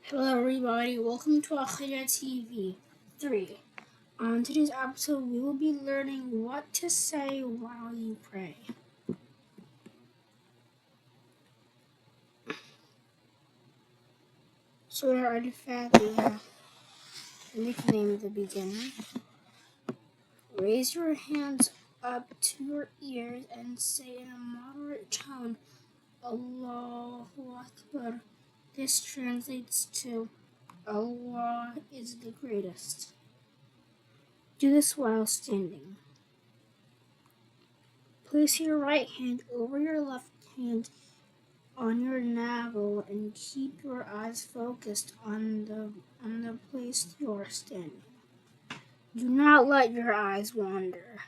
Hello everybody, welcome to Akhira TV 3. On today's episode, we will be learning what to say while you pray. Surah Al-Fatiha, nicknamed the beginner. Raise your hands up to your ears and say in a moderate tone, Allahu Akbar. This translates to Allah is the greatest. Do this while standing. Place your right hand over your left hand on your navel and keep your eyes focused on the place you are standing. Do not let your eyes wander.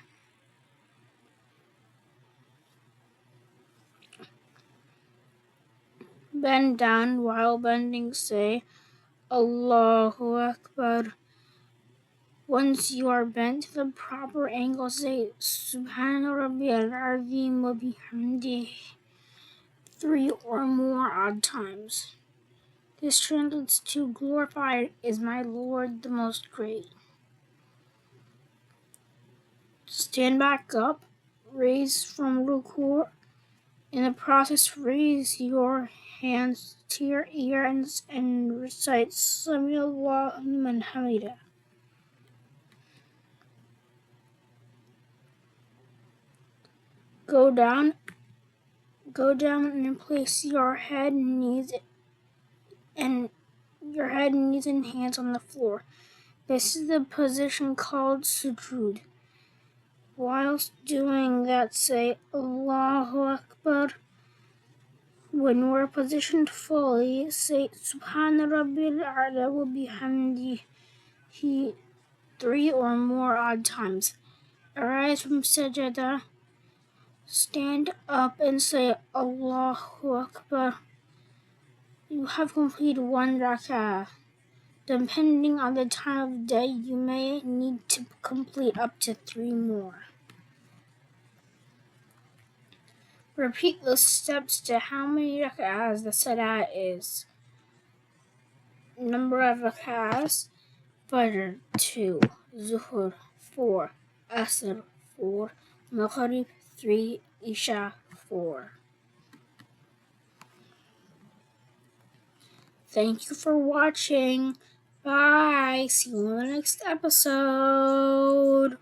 Bend down. While bending, say Allahu Akbar. Once you are bent to the proper angle, say Subhana Rabbiyal Azim wa bihamdihi 3 or more odd times. This translates to glorified is my Lord the Most Great. Stand back up, raise from ruku'. In the process, raise your hands to your ears and recite Sami Allahu liman hamidah. Go down and place your head, knees, and hands on the floor. This is the position called sujood. Whilst doing that, say Allahu Akbar. When we're positioned fully, say Subhana Rabbil A'la wa bihamdihi 3 or more odd times. Arise from sajada, stand up and say Allahu Akbar. You have completed 1 rak'ah. Depending on the time of day, you may need to complete up to 3 more. Repeat the steps to how many rak'ahs the salah is. Number of rak'ahs: Fajr 2, Zuhur 4, Asr 4, Maghrib 3, Isha 4. Thank you for watching. Bye. See you in the next episode.